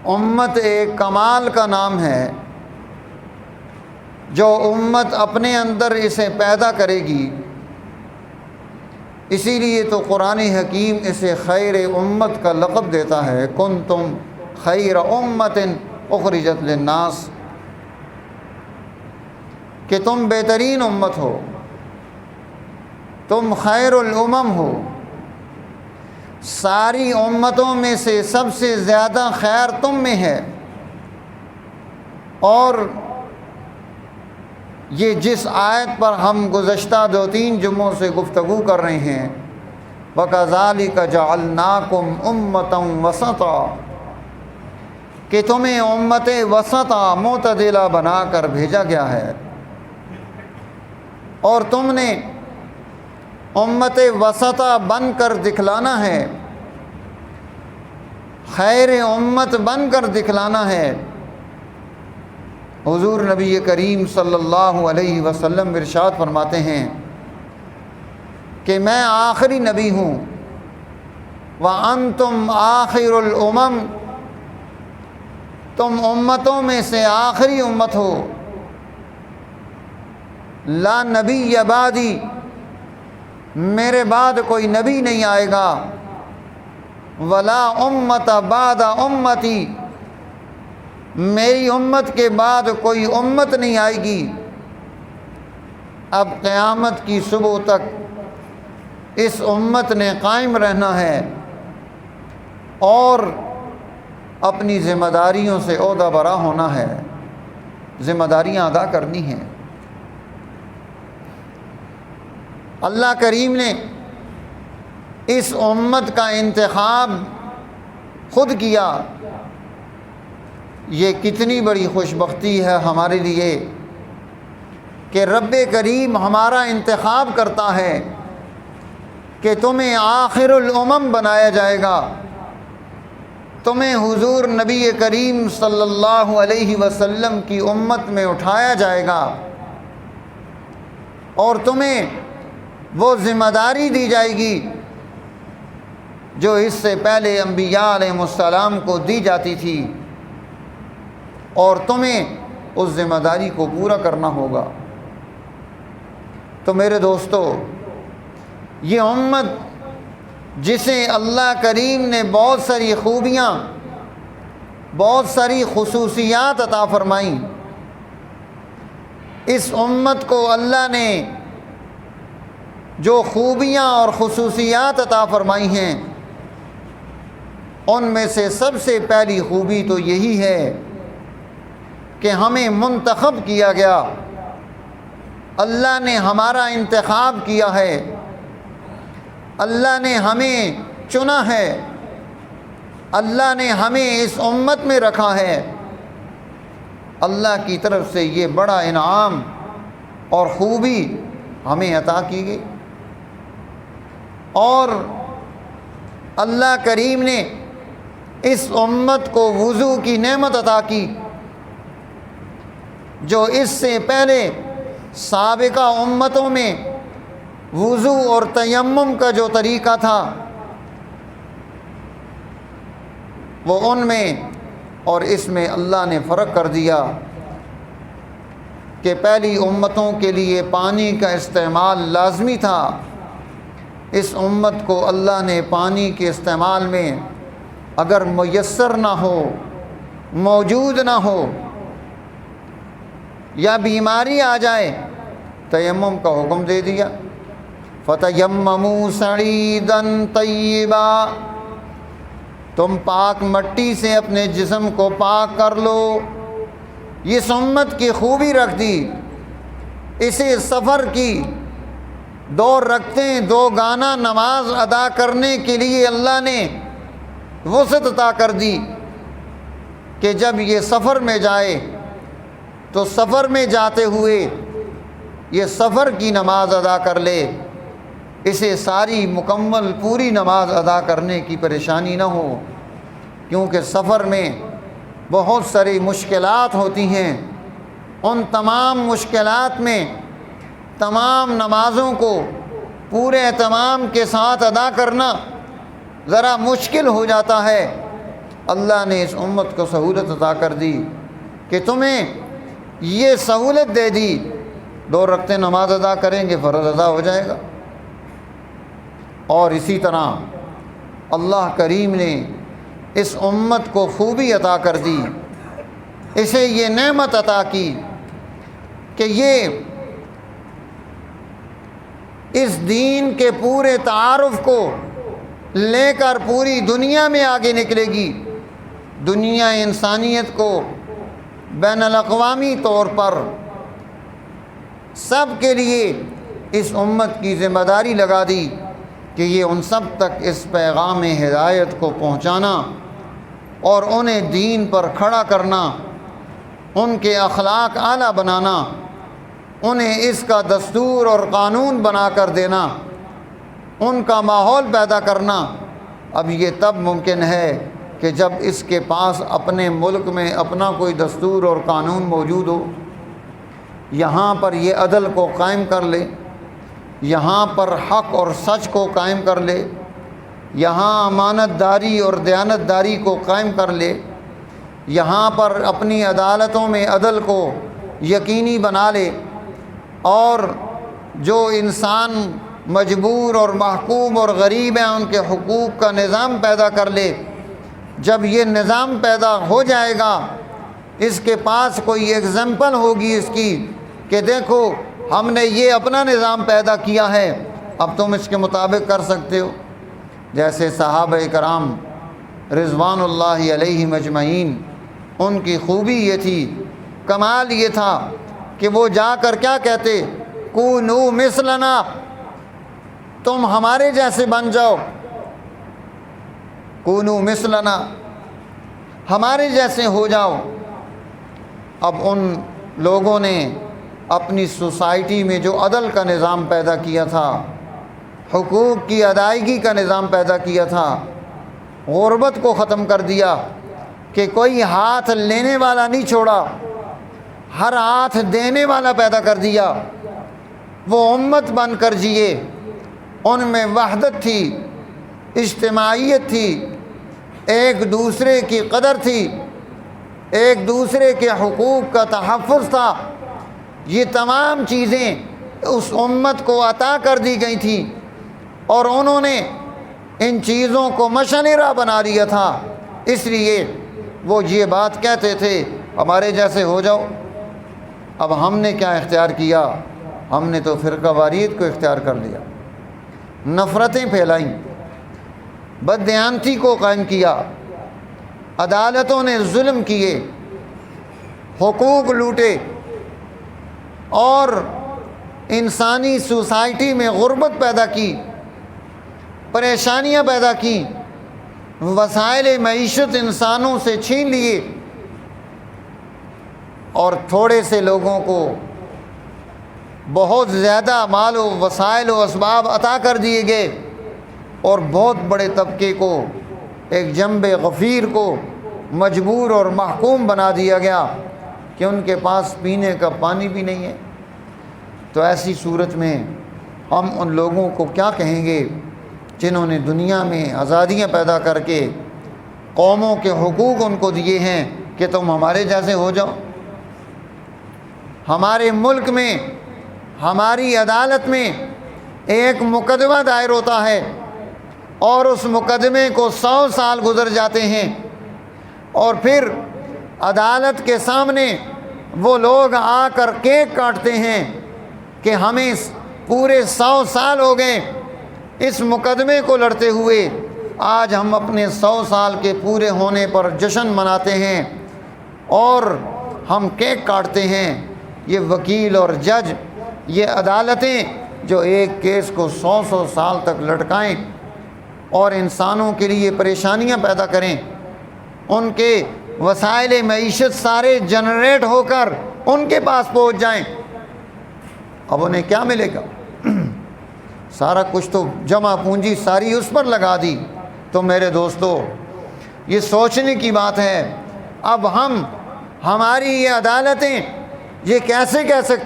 امت ایک کمال کا نام ہے، جو امت اپنے اندر اسے پیدا کرے گی، اسی لیے تو قرآن حکیم اسے خیر امت کا لقب دیتا ہے، کنتم خیر امت اخرجت للناس، کہ تم بہترین امت ہو، تم خیر الامم ہو، ساری امتوں میں سے سب سے زیادہ خیر تم میں ہے۔ اور یہ جس آیت پر ہم گزشتہ 2-3 جمعوں سے گفتگو کر رہے ہیں، وَكَذَلِكَ جَعَلْنَاكُمْ أُمَّةً وَسَطًا، کہ تمہیں امت وسطا معتدلہ بنا کر بھیجا گیا ہے، اور تم نے امت وسطا بن کر دکھلانا ہے، خیر امت بن کر دکھلانا ہے۔ حضور نبی کریم صلی اللہ علیہ وسلم ارشاد فرماتے ہیں کہ میں آخری نبی ہوں، وَأَنْتُمْ آخِرُ الْأُمَمِ، تم امتوں میں سے آخری امت ہو، لا نبی بعدی، میرے بعد کوئی نبی نہیں آئے گا، ولا امت بعد امتی، میری امت کے بعد کوئی امت نہیں آئے گی۔ اب قیامت کی صبح تک اس امت نے قائم رہنا ہے اور اپنی ذمہ داریوں سے عہدہ برا ہونا ہے، ذمہ داریاں ادا کرنی ہیں۔ اللہ کریم نے اس امت کا انتخاب خود کیا۔ یہ کتنی بڑی خوش بختی ہے ہمارے لیے کہ رب کریم ہمارا انتخاب کرتا ہے کہ تمہیں آخر الامم بنایا جائے گا، تمہیں حضور نبی کریم صلی اللہ علیہ وسلم کی امت میں اٹھایا جائے گا، اور تمہیں وہ ذمہ داری دی جائے گی جو اس سے پہلے انبیاء علیہ السلام کو دی جاتی تھی، اور تمہیں اس ذمہ داری کو پورا کرنا ہوگا۔ تو میرے دوستو، یہ امت جسے اللہ کریم نے بہت ساری خوبیاں، بہت ساری خصوصیات عطا فرمائیں، اس امت کو اللہ نے جو خوبیاں اور خصوصیات عطا فرمائی ہیں، ان میں سے سب سے پہلی خوبی تو یہی ہے کہ ہمیں منتخب کیا گیا، اللہ نے ہمارا انتخاب کیا ہے، اللہ نے ہمیں چنا ہے، اللہ نے ہمیں اس امت میں رکھا ہے۔ اللہ کی طرف سے یہ بڑا انعام اور خوبی ہمیں عطا کی گئی، اور اللہ کریم نے اس امت کو وضو کی نعمت عطا کی، جو اس سے پہلے سابقہ امتوں میں وضو اور تیمم کا جو طریقہ تھا وہ ان میں اور اس میں اللہ نے فرق کر دیا کہ پہلی امتوں کے لیے پانی کا استعمال لازمی تھا، اس امت کو اللہ نے پانی کے استعمال میں اگر میسر نہ ہو، موجود نہ ہو، یا بیماری آ جائے، تیمم کا حکم دے دیا، فَتَيَمَّمُوا صَعِيدًا طَيِّبًا، تم پاک مٹی سے اپنے جسم کو پاک کر لو۔ یہ امت کی خوبی رکھ دی، اسے سفر کی 2 رکعتیں 2 گانا نماز ادا کرنے کے لیے اللہ نے وسعت عطا کر دی کہ جب یہ سفر میں جائے تو سفر میں جاتے ہوئے یہ سفر کی نماز ادا کر لے، اسے ساری مکمل پوری نماز ادا کرنے کی پریشانی نہ ہو، کیونکہ سفر میں بہت ساری مشکلات ہوتی ہیں۔ ان تمام مشکلات میں تمام نمازوں کو پورے اہتمام کے ساتھ ادا کرنا ذرا مشکل ہو جاتا ہے، اللہ نے اس امت کو سہولت عطا کر دی کہ تمہیں یہ سہولت دے دی، 2 رکعتیں نماز ادا کریں گے فرض ادا ہو جائے گا۔ اور اسی طرح اللہ کریم نے اس امت کو خوبی عطا کر دی، اسے یہ نعمت عطا کی کہ یہ اس دین کے پورے تعارف کو لے کر پوری دنیا میں آگے نکلے گی، دنیا انسانیت کو بین الاقوامی طور پر سب کے لیے اس امت کی ذمہ داری لگا دی کہ یہ ان سب تک اس پیغام ہدایت کو پہنچانا اور انہیں دین پر کھڑا کرنا، ان کے اخلاق اعلیٰ بنانا، انہیں اس کا دستور اور قانون بنا کر دینا، ان کا ماحول پیدا کرنا۔ اب یہ تب ممکن ہے کہ جب اس کے پاس اپنے ملک میں اپنا کوئی دستور اور قانون موجود ہو، یہاں پر یہ عدل کو قائم کر لے، یہاں پر حق اور سچ کو قائم کر لے، یہاں امانت داری اور دیانت داری کو قائم کر لے، یہاں پر اپنی عدالتوں میں عدل کو یقینی بنا لے، اور جو انسان مجبور اور محکوم اور غریب ہیں ان کے حقوق کا نظام پیدا کر لے۔ جب یہ نظام پیدا ہو جائے گا، اس کے پاس کوئی ایگزامپل ہوگی اس کی کہ دیکھو ہم نے یہ اپنا نظام پیدا کیا ہے، اب تم اس کے مطابق کر سکتے ہو۔ جیسے صحابہ کرام رضوان اللہ علیہم اجمعین، ان کی خوبی یہ تھی، کمال یہ تھا کہ وہ جا کر کیا کہتے، کونو مثلنا، تم ہمارے جیسے بن جاؤ، کونو مثلنا، ہمارے جیسے ہو جاؤ۔ اب ان لوگوں نے اپنی سوسائٹی میں جو عدل کا نظام پیدا کیا تھا، حقوق کی ادائیگی کا نظام پیدا کیا تھا، غربت کو ختم کر دیا کہ کوئی ہاتھ لینے والا نہیں چھوڑا، ہر ہاتھ دینے والا پیدا کر دیا۔ وہ امت بن کر جیے، ان میں وحدت تھی، اجتماعیت تھی، ایک دوسرے کی قدر تھی، ایک دوسرے کے حقوق کا تحفظ تھا۔ یہ تمام چیزیں اس امت کو عطا کر دی گئی تھیں، اور انہوں نے ان چیزوں کو مشعل راہ بنا لیا تھا، اس لیے وہ یہ بات کہتے تھے ہمارے جیسے ہو جاؤ۔ اب ہم نے کیا اختیار کیا؟ ہم نے تو فرقہ واریت کو اختیار کر لیا، نفرتیں پھیلائیں، بددیانتی کو قائم کیا، عدالتوں نے ظلم کیے، حقوق لوٹے، اور انسانی سوسائٹی میں غربت پیدا کی، پریشانیاں پیدا کی، وسائل معیشت انسانوں سے چھین لیے، اور تھوڑے سے لوگوں کو بہت زیادہ مال و وسائل و اسباب عطا کر دیے گئے، اور بہت بڑے طبقے کو، ایک جنب غفیر کو مجبور اور محکوم بنا دیا گیا کہ ان کے پاس پینے کا پانی بھی نہیں ہے۔ تو ایسی صورت میں ہم ان لوگوں کو کیا کہیں گے جنہوں نے دنیا میں آزادیاں پیدا کر کے قوموں کے حقوق ان کو دیے ہیں کہ تم ہمارے جیسے ہو جاؤ؟ ہمارے ملک میں، ہماری عدالت میں ایک مقدمہ دائر ہوتا ہے، اور اس مقدمے کو 100 سال گزر جاتے ہیں، اور پھر عدالت کے سامنے وہ لوگ آ کر کیک کاٹتے ہیں کہ ہمیں پورے 100 سال ہو گئے اس مقدمے کو لڑتے ہوئے، آج ہم اپنے 100 سال کے پورے ہونے پر جشن مناتے ہیں اور ہم کیک کاٹتے ہیں۔ یہ وکیل اور جج، یہ عدالتیں جو ایک کیس کو 100 سال تک لٹکائیں اور انسانوں کے لیے پریشانیاں پیدا کریں، ان کے وسائل معیشت سارے جنریٹ ہو کر ان کے پاس پہنچ جائیں، اب انہیں کیا ملے گا؟ سارا کچھ تو جمع پونجی ساری اس پر لگا دی۔ تو میرے دوستو، یہ سوچنے کی بات ہے، اب ہماری یہ عدالتیں یہ کیسے کہہ سکتی